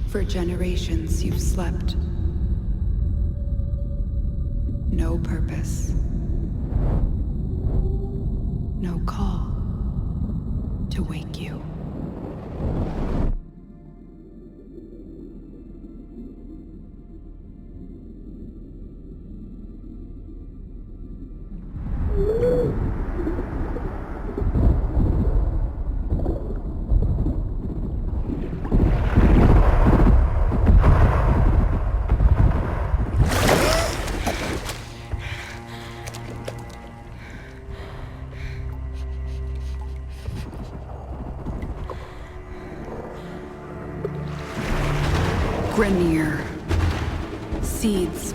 For generations you've slept. No purpose. No call to wake you. Grenier. Seeds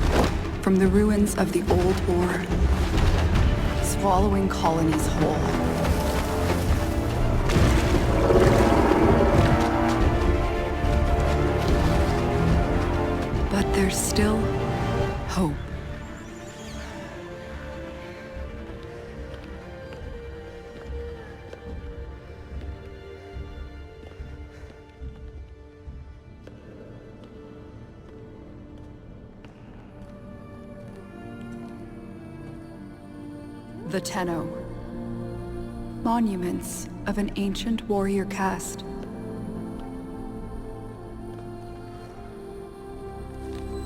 from the ruins of the old war, swallowing colonies whole. But there's still hope. The Tenno. Monuments of an ancient warrior caste.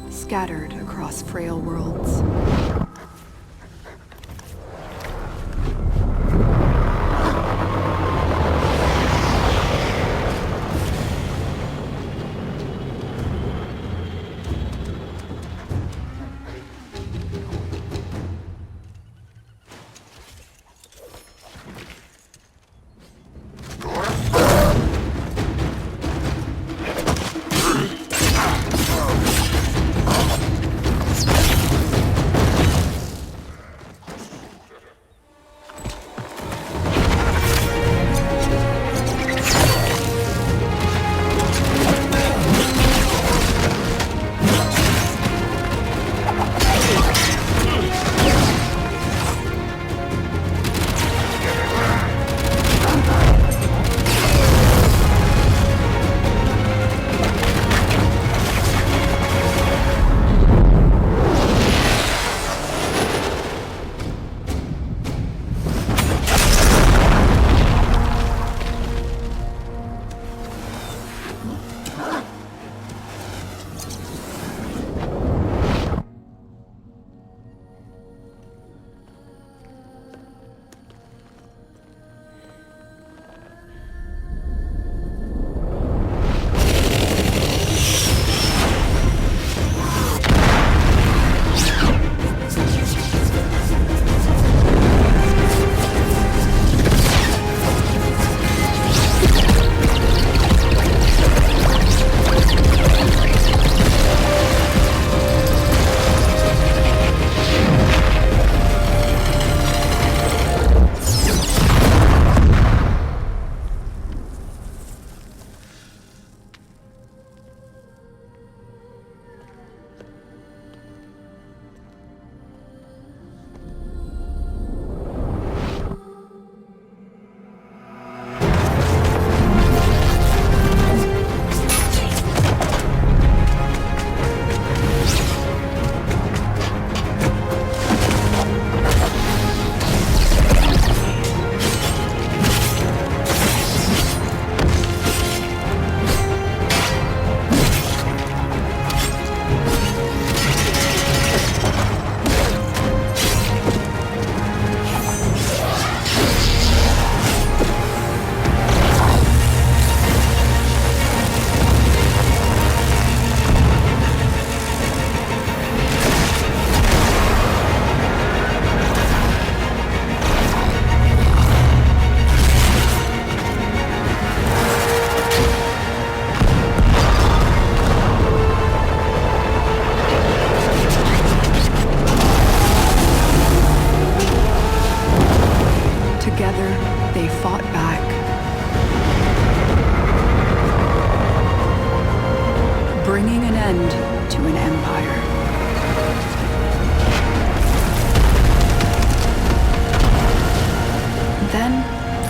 Scattered across frail worlds.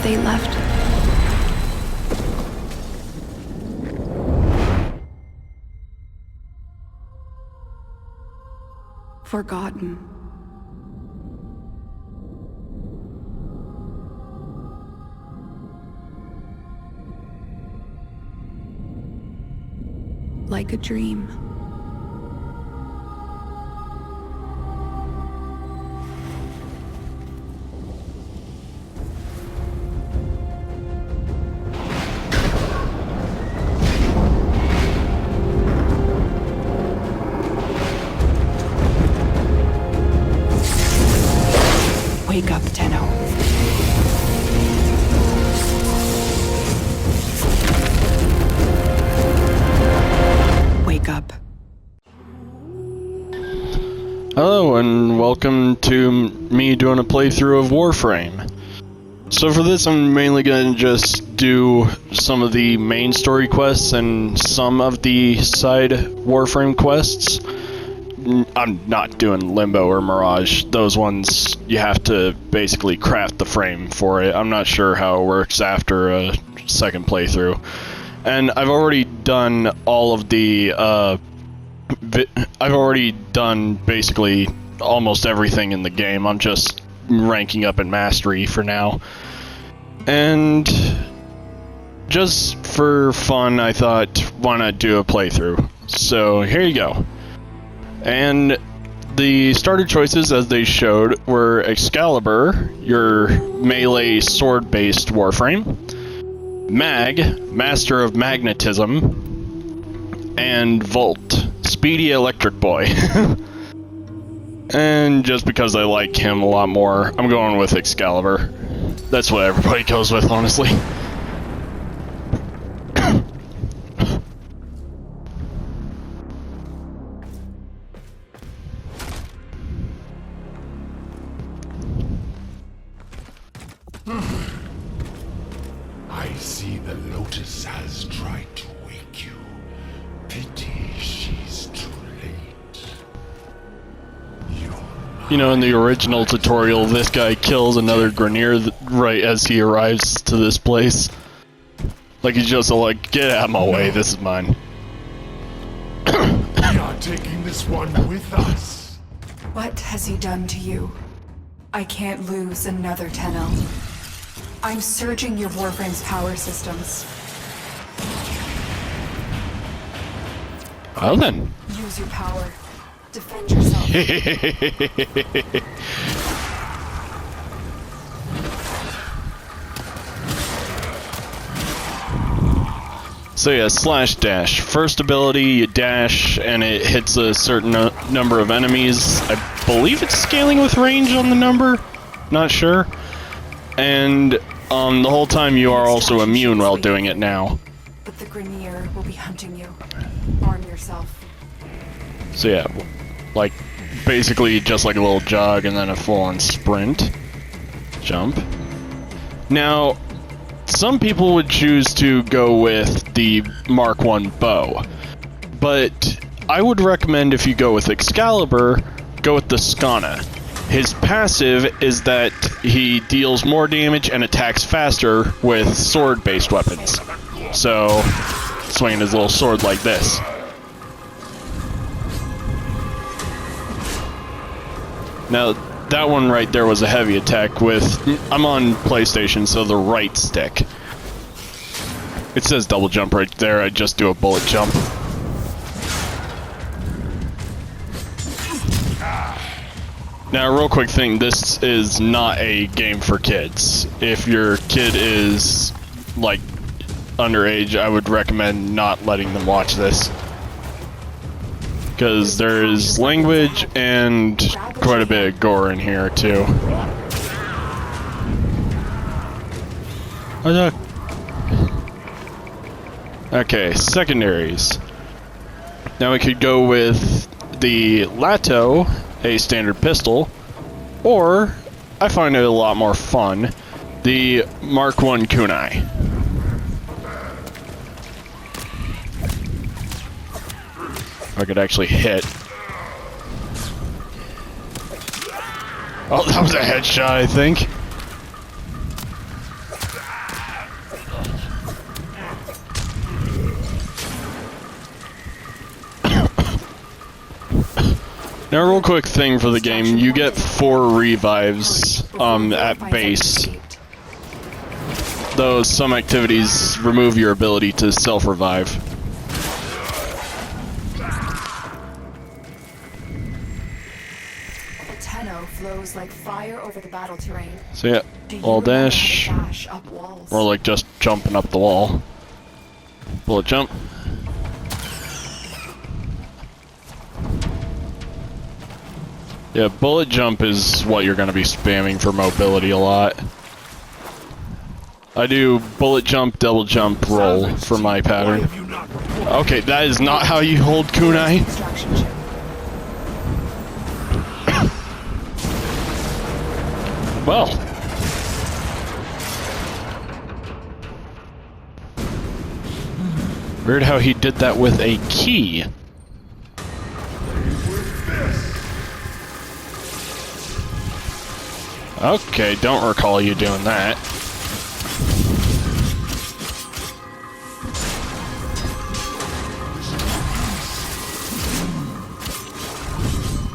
They left forgotten. Like a dream. Wake up, Tenno. Wake up. Hello and welcome to me doing a playthrough of Warframe. So for this I'm mainly going to just do some of the main story quests and some of the side Warframe quests. I'm not doing Limbo or Mirage. Those ones you have to basically craft the frame for it. I'm not sure how it works after a second playthrough. And I've already done all of the I've already done basically almost everything in the game. I'm just ranking up in mastery for now. And just for fun, I thought, why not do a playthrough? So here you go. And the starter choices, as they showed, were Excalibur, your melee sword-based Warframe, Mag, Master of Magnetism, and Volt, Speedy Electric Boy. And just because I like him a lot more, I'm going with Excalibur. That's what everybody goes with, honestly. I see the Lotus has tried to wake you. Pity she's too late. You know, in the original tutorial, this guy kills another Grineer right as he arrives to this place. Like he's just like, get out of my way, this is mine. We are taking this one with us. What has he done to you? I can't lose another Tenno. I'm surging your Warframe's power systems. Well then. Use your power. Defend yourself. So yeah, slash dash. First ability, you dash, and it hits a certain number of enemies. I believe it's scaling with range on the number. Not sure. And the whole time you are also immune while doing it now. But the Grineer will be hunting you. Arm yourself. So yeah, like basically just like a little jog and then a full-on sprint. Jump. Now, some people would choose to go with the Mark I bow, but I would recommend if you go with Excalibur, go with the Skana. His passive is that he deals more damage and attacks faster with sword-based weapons. So, swinging his little sword like this. Now, that one right there was a heavy attack with... I'm on PlayStation, so the right stick. It says double jump right there, I just do a bullet jump. Now, real quick thing, this is not a game for kids. If your kid is, like, underage, I would recommend not letting them watch this. Because there is language and quite a bit of gore in here, too. Okay, secondaries. Now we could go with the Lato, a standard pistol, or, I find it a lot more fun, the Mark I kunai. If I could actually hit. Oh, that was a headshot, I think. Now, real quick thing for the game, you get 4 revives at base. Though some activities remove your ability to self-revive. The Tenno flows like fire over the battle terrain. So yeah, wall dash, up walls? or like just jumping up the wall. Bullet jump. Yeah, bullet jump is what you're going to be spamming for mobility a lot. I do bullet jump, double jump, roll for my pattern. Okay, that is not how you hold kunai. Well. Weird how he did that with a key. Okay, don't recall you doing that.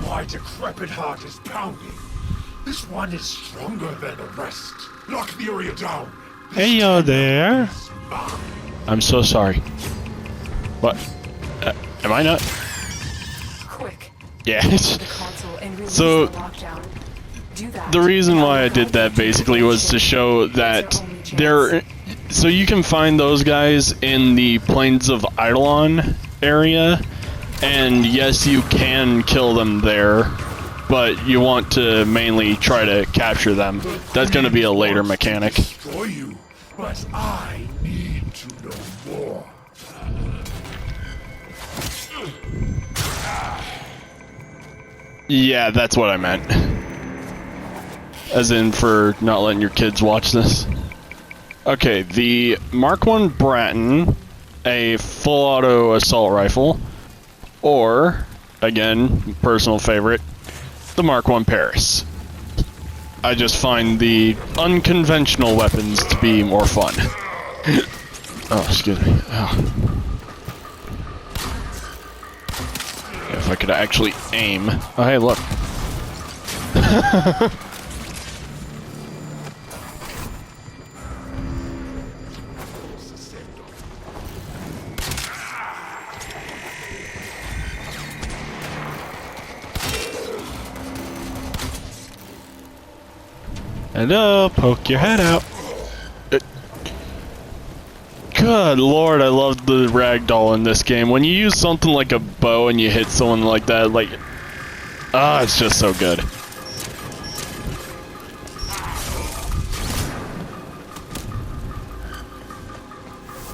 My decrepit heart is pounding. This one is stronger than the rest. Lock the area down. Hey, yo there. I'm so sorry. What? Am I not? Quick. Yeah. So, the reason why I did that basically was to show that so you can find those guys in the Plains of Eidolon area, and yes, you can kill them there, but you want to mainly try to capture them. That's going to be a later mechanic. Destroy you, but I need to know more. Yeah, that's what I meant. As in for not letting your kids watch this. Okay, the Mark I Bratton, a full auto assault rifle, or, again, personal favorite, the Mark I Paris. I just find the unconventional weapons to be more fun. Oh, excuse me. Oh. If I could actually aim. Oh, hey, look. Hello, poke your head out. Good lord, I love the ragdoll in this game. When you use something like a bow and you hit someone like that, like... Ah, it's just so good.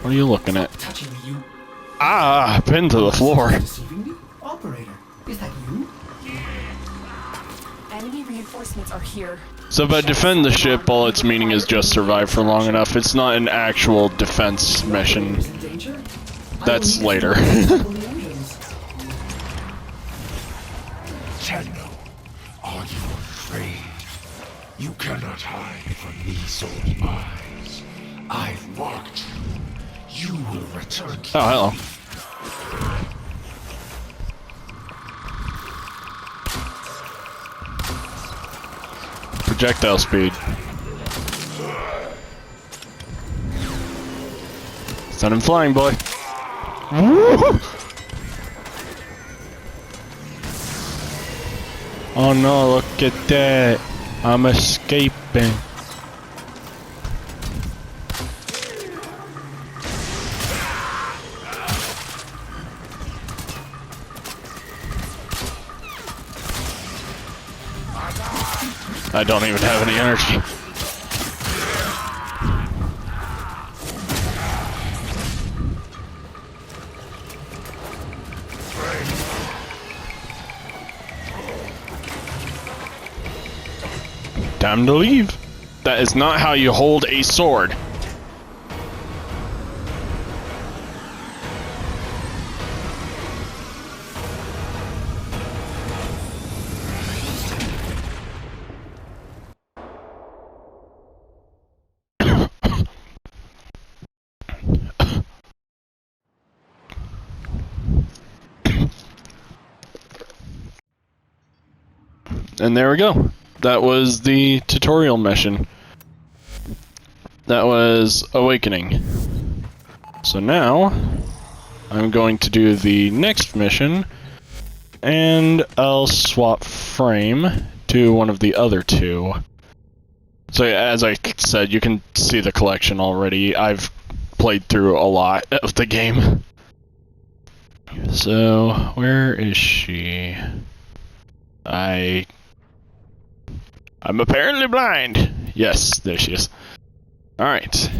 What are you looking at? Touching you. Ah, pinned to the floor. Deceiving me? Operator, is that you? Enemy reinforcements are here. So by defend the ship, all its meaning is just survive for long enough. It's not an actual defense mission. Is in danger? That's later. Tenno, are you afraid? You cannot hide from these old eyes. I've marked you. You will return to Oh, hello. Projectile speed. Send him flying, boy. Woo! Oh no, look at that. I'm escaping. I don't even have any energy. Time to leave. That is not how you hold a sword. And there we go. That was the tutorial mission. That was Awakening. So now, I'm going to do the next mission, and I'll swap frame to one of the other two. So as I said, you can see the collection already. I've played through a lot of the game. So, where is she? I'm apparently blind. Yes, there she is. Alright.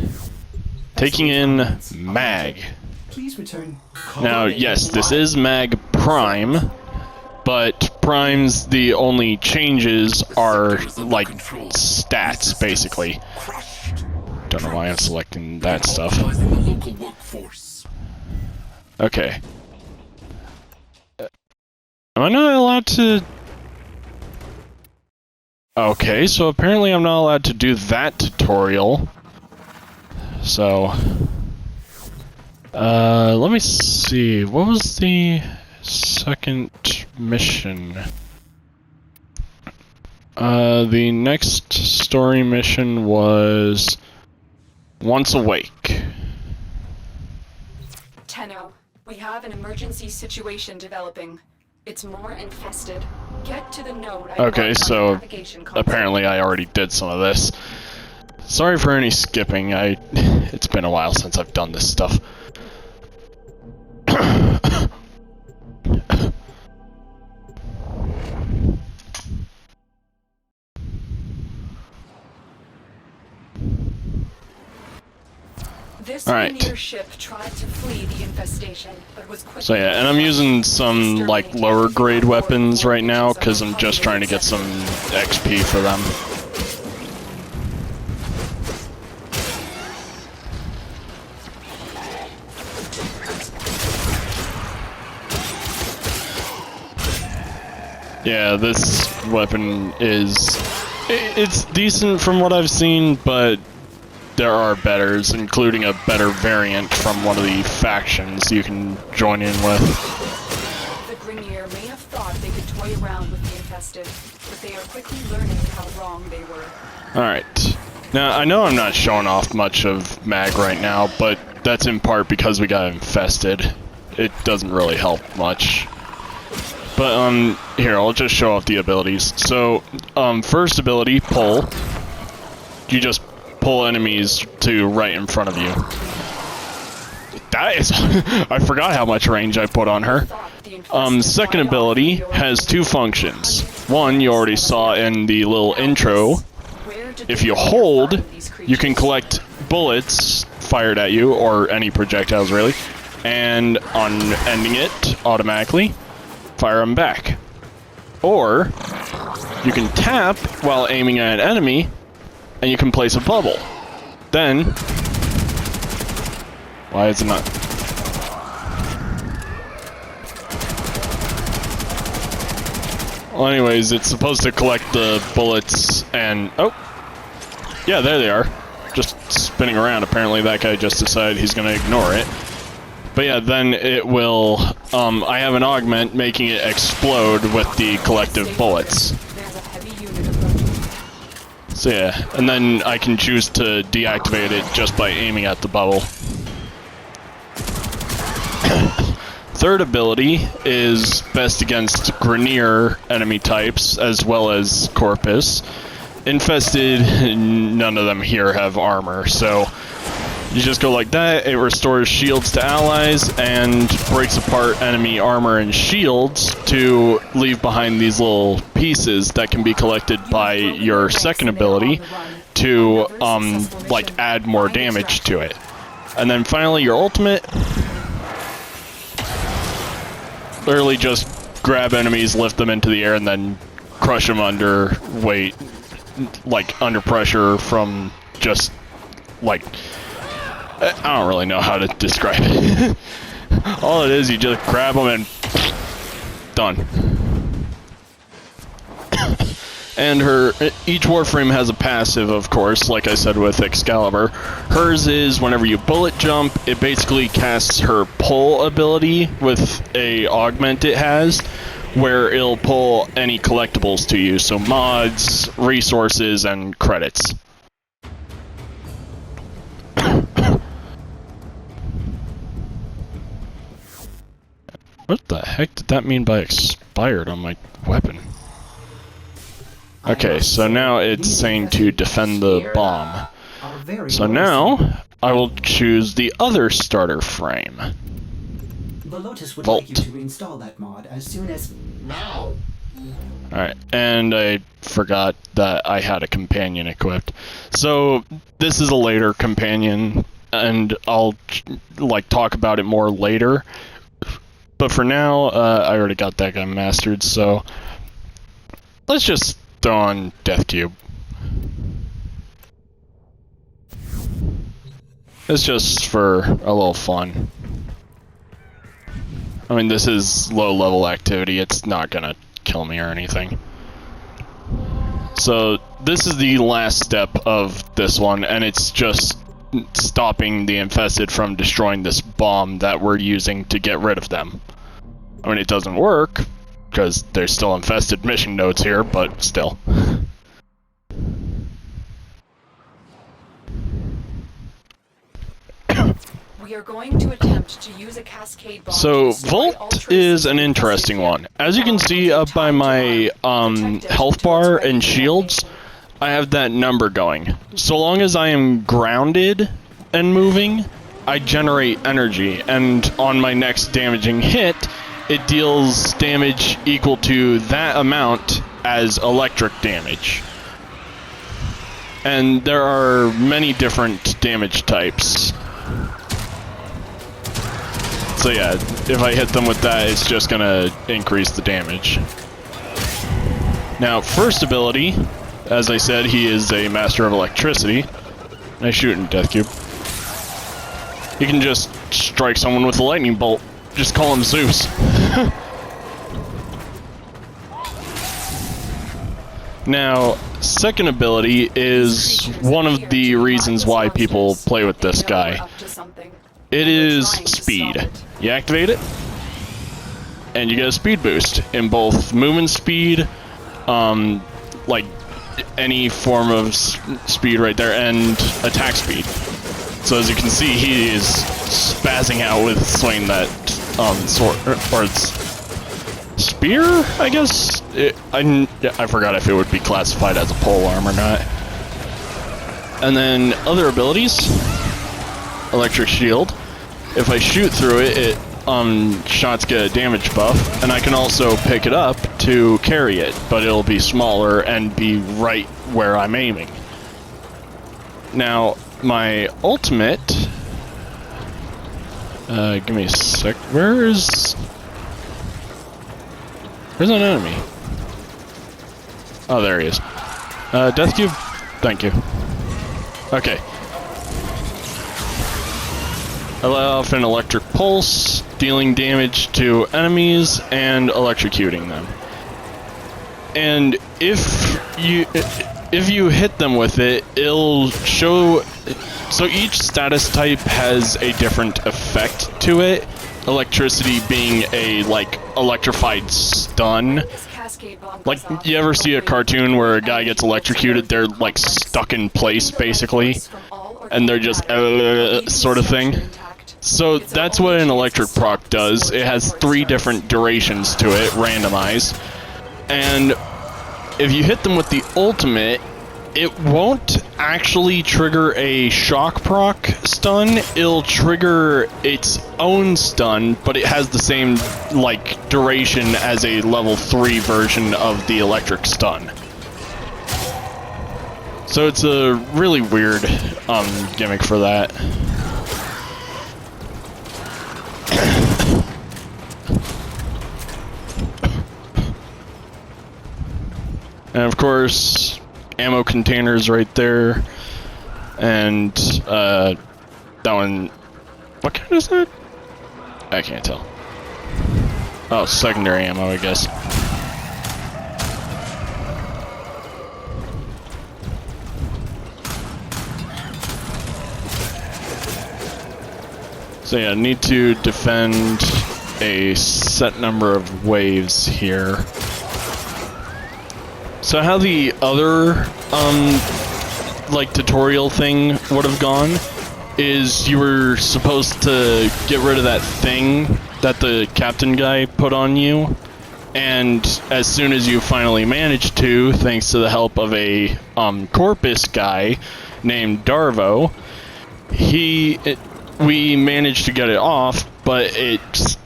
Taking in Mag. Please return. Now, yes, this is Mag Prime, but Prime's the only changes are, like, stats, basically. Don't know why I'm selecting that stuff. Okay. Am I not allowed to... Okay, so apparently I'm not allowed to do that tutorial. So... let me see. What was the second mission? The next story mission was... Once Awake. Tenno, we have an emergency situation developing. It's more infested. Get to the node. Okay, so apparently I already did some of this. Sorry for any skipping. It's been a while since I've done this stuff. This Alright. ship tried to flee the infestation, but was quickly... So yeah, and I'm using some, like, lower grade weapons right now, because I'm just trying to get some XP for them. Yeah, this weapon is... It's decent from what I've seen, but there are betters, including a better variant from one of the factions you can join in with. The Grineer may have thought they could toy around with the infested, but they are quickly learning how wrong they were. Alright. Now, I know I'm not showing off much of Mag right now, but that's in part because we got infested. It doesn't really help much. But, here, I'll just show off the abilities. So, first ability, Pull. You just pull enemies to right in front of you. That is... I forgot how much range I put on her. Second ability has two functions. One, you already saw in the little intro. If you hold, you can collect bullets fired at you, or any projectiles really, and on ending it, automatically, fire them back. Or, you can tap while aiming at an enemy, and you can place a bubble. Then... Why is it not... Well, anyways, it's supposed to collect the bullets and... Oh! Yeah, there they are. Just spinning around. Apparently that guy just decided he's gonna ignore it. But yeah, then it will... I have an augment making it explode with the collective bullets. So yeah, and then I can choose to deactivate it just by aiming at the bubble. Third ability is best against Grineer enemy types, as well as Corpus. Infested, none of them here have armor, so you just go like that, it restores shields to allies, and breaks apart enemy armor and shields to leave behind these little pieces that can be collected by your second ability to, like, add more damage to it. And then finally, your ultimate... Literally just grab enemies, lift them into the air, and then crush them under weight, like, under pressure from just, like... I don't really know how to describe it. All it is, you just grab them and... done. And each Warframe has a passive, of course, like I said with Excalibur. Hers is, whenever you bullet jump, it basically casts her pull ability with a augment it has, where it'll pull any collectibles to you, so mods, resources, and credits. What the heck did that mean by expired on my weapon? Okay, so now it's saying to defend the bomb. So now, I will choose the other starter frame. The Lotus would Vault. like you to install that mod as soon as now. Alright, and I forgot that I had a companion equipped. So, this is a later companion, and I'll, like, talk about it more later. But for now, I already got that guy mastered, so let's just throw on Death Cube. It's just for a little fun. I mean, this is low-level activity. It's not gonna kill me or anything. So, this is the last step of this one, and it's just stopping the infested from destroying this bomb that we're using to get rid of them. I mean, it doesn't work, because there's still infested mission nodes here, but still. We are going to attempt to use a cascade bomb. So, Vault is an interesting one. As you can see up by my health bar and shields, I have that number going. So long as I am grounded and moving, I generate energy, and on my next damaging hit, it deals damage equal to that amount as electric damage. And there are many different damage types. So yeah, if I hit them with that, it's just gonna increase the damage. Now, first ability, as I said, he is a master of electricity. Nice shooting, Death Cube. You can just strike someone with a lightning bolt. Just call him Zeus. Now, second ability is one of the reasons why people play with this guy. It is speed. You activate it, and you get a speed boost in both movement speed, like any form of speed right there, and attack speed. So as you can see, he is spazzing out with swinging that sword, or it's spear, I guess? I forgot if it would be classified as a polearm or not. And then other abilities, electric shield. If I shoot through it, shots get a damage buff, and I can also pick it up to carry it, but it'll be smaller and be right where I'm aiming. Now, my ultimate... give me a sec. Where's an enemy? Oh, there he is. Death Cube? Thank you. Okay. Allow off an electric pulse, dealing damage to enemies and electrocuting them. And if you hit them with it, it'll show... So each status type has a different effect to it. Electricity being a, like, electrified stun. Like, you ever see a cartoon where a guy gets electrocuted, they're, like, stuck in place, basically? And they're just, sort of thing. So that's what an electric proc does. It has 3 different durations to it, randomized. And if you hit them with the ultimate, it won't actually trigger a shock proc stun. It'll trigger its own stun, but it has the same, like, duration as a level 3 version of the electric stun. So it's a really weird gimmick for that. And of course, ammo containers right there, and that one, what kind is that? I can't tell. Oh, secondary ammo, I guess. So yeah, need to defend a set number of waves here. So how the other, like, tutorial thing would have gone is you were supposed to get rid of that thing that the captain guy put on you, and as soon as you finally managed to, thanks to the help of a corpus guy named Darvo, we managed to get it off, but it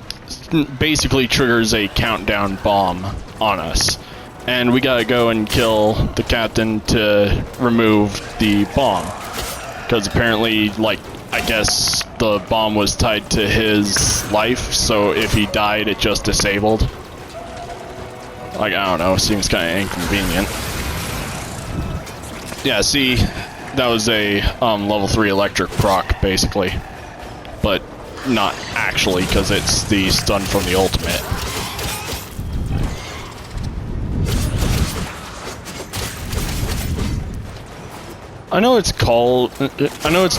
basically triggers a countdown bomb on us. And we gotta go and kill the captain to remove the bomb. Because apparently, like, I guess the bomb was tied to his life, so if he died, it just disabled. Like, I don't know, seems kind of inconvenient. Yeah, see, that was a level 3 electric proc, basically. But not actually, because it's the stun from the ultimate. I know it's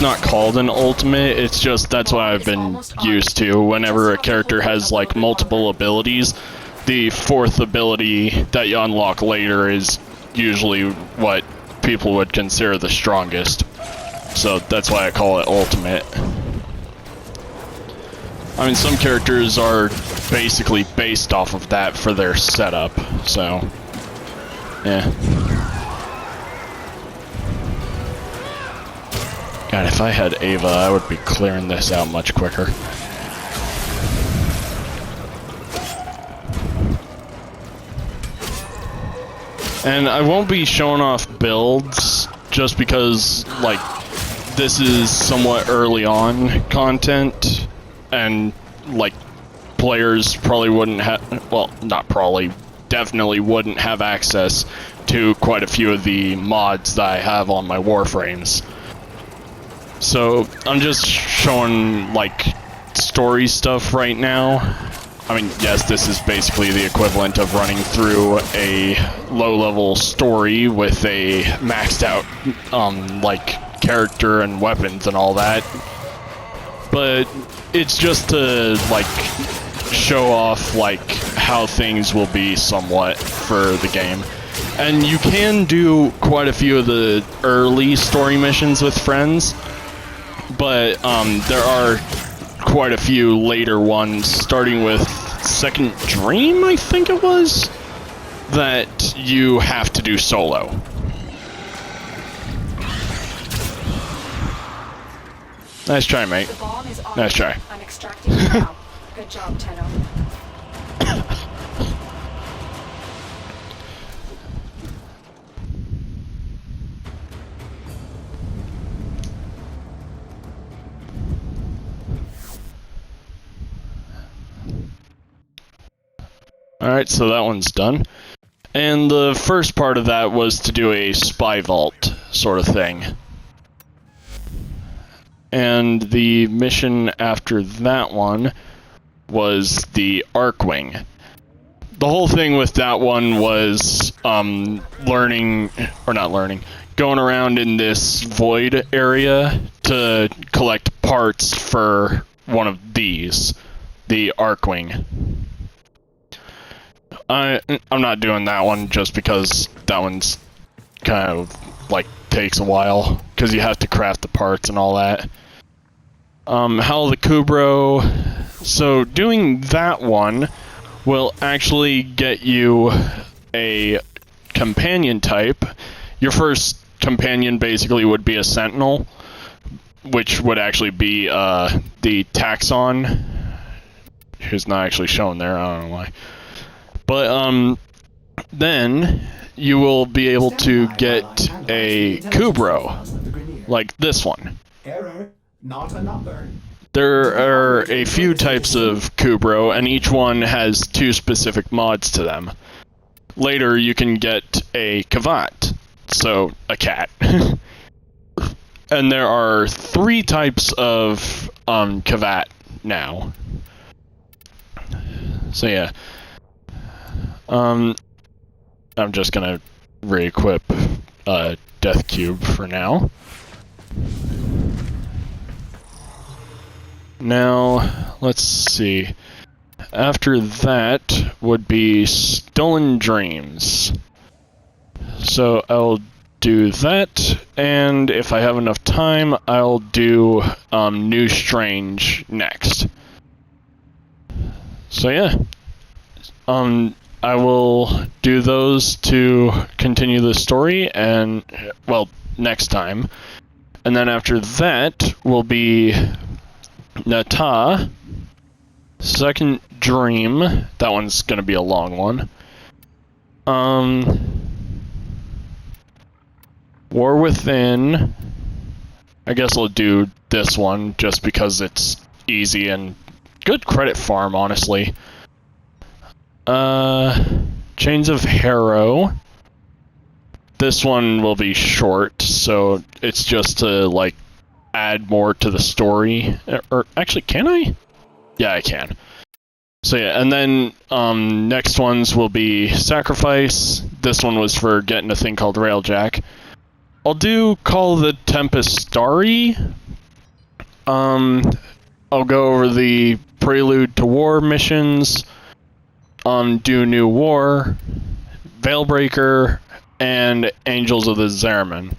not called an ultimate, it's just that's what I've been used to. Whenever a character has, like, multiple abilities, the fourth ability that you unlock later is usually what people would consider the strongest. So that's why I call it ultimate. I mean, some characters are basically based off of that for their setup, so yeah. God, if I had Ava, I would be clearing this out much quicker. And I won't be showing off builds, just because, like, this is somewhat early on content, and, like, players probably wouldn't have, well, not probably, definitely wouldn't have access to quite a few of the mods that I have on my Warframes. So, I'm just showing, like, story stuff right now. I mean, yes, this is basically the equivalent of running through a low-level story with a maxed-out, like, character and weapons and all that. But it's just to, like, show off, like, how things will be somewhat for the game. And you can do quite a few of the early story missions with friends, but there are quite a few later ones, starting with Second Dream, I think it was, that you have to do solo. Nice try, mate. The bomb is on. Nice try. I'm extracting it now. Good job, Tenno. Alright, so that one's done. And the first part of that was to do a spy vault sort of thing. And the mission after that one was the Arcwing. The whole thing with that one was going around in this void area to collect parts for one of these, the Arcwing. I'm not doing that one just because that one's kind of, like, takes a while, because you have to craft the parts and all that. Hell the Kubro. So doing that one will actually get you a companion type. Your first companion basically would be a Sentinel, which would actually be the Taxon, who's not actually shown there, I don't know why. But then you will be able to get a Kubro, like this one. Error, not a number. There are a few types of Kubro, and each one has two specific mods to them. Later, you can get a Kavat, so a cat. And there are 3 types of Kavat now. So yeah. I'm just gonna re-equip Death Cube for now. Now, let's see. after that would be Stolen Dreams. So I'll do that, and if I have enough time, I'll do New Strange next. So yeah, I will do those to continue the story, and, well, next time. And then after that will be Nata, Second Dream. That one's gonna be a long one. War Within. I guess I'll do this one just because it's easy and good credit farm, honestly. Chains of Harrow. This one will be short, so it's just to, like, add more to the story. Or, actually, can I? Yeah, I can. So yeah, and then next ones will be Sacrifice. This one was for getting a thing called Railjack. I'll do Call the Tempest Starry. I'll go over the Prelude to War missions. Do New War, Veilbreaker, and Angels of the Zariman.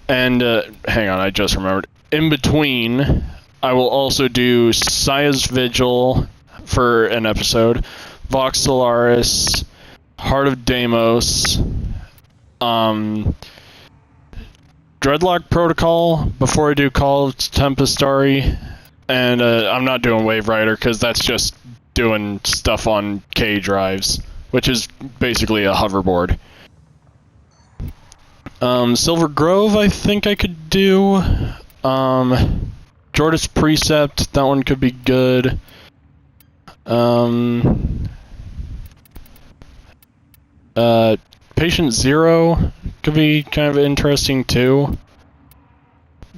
And, hang on, I just remembered. In between, I will also do Saya's Vigil for an episode, Vox Solaris, Heart of Deimos, Dreadlock Protocol before I do Call of Tempestari, and I'm not doing Wave Rider because that's just doing stuff on K drives, which is basically a hoverboard. Silver Grove, I think I could do. Jordas Precept, that one could be good. Patient Zero could be kind of interesting too.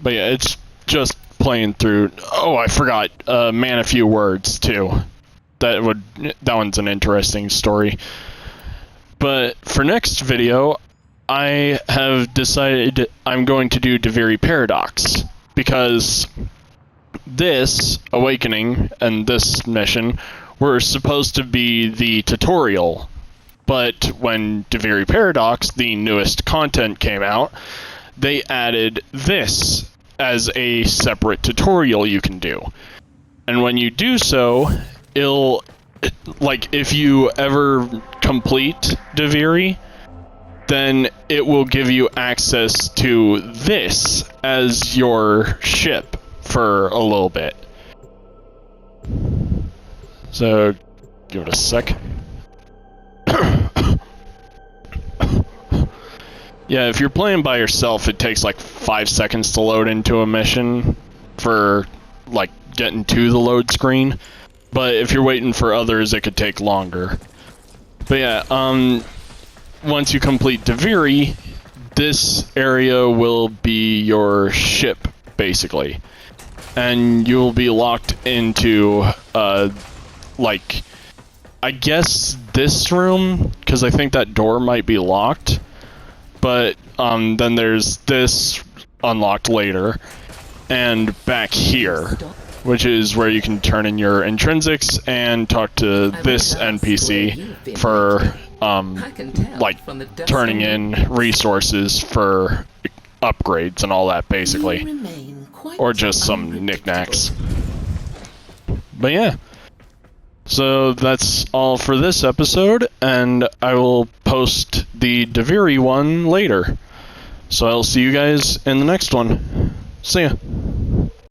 But yeah, it's just playing through. Oh, I forgot. Man a Few Words too. That one's an interesting story. But for next video, I have decided I'm going to do Deviri Paradox, because this Awakening and this mission were supposed to be the tutorial, but when Deviri Paradox, the newest content, came out, they added this as a separate tutorial you can do. And when you do so, it'll, like, if you ever complete Deviri, then it will give you access to this as your ship for a little bit. So, give it a sec. Yeah, if you're playing by yourself, it takes like 5 seconds to load into a mission for, like, getting to the load screen. But if you're waiting for others, it could take longer. But yeah, once you complete Deviri, this area will be your ship, basically. And you'll be locked into, like, I guess this room, because I think that door might be locked. But then there's this unlocked later, and back here, which is where you can turn in your intrinsics and talk to this NPC for, like, turning in resources for upgrades and all that, basically. Or just some knickknacks. But yeah. So that's all for this episode, and I will post the Deviri one later. So I'll see you guys in the next one. See ya.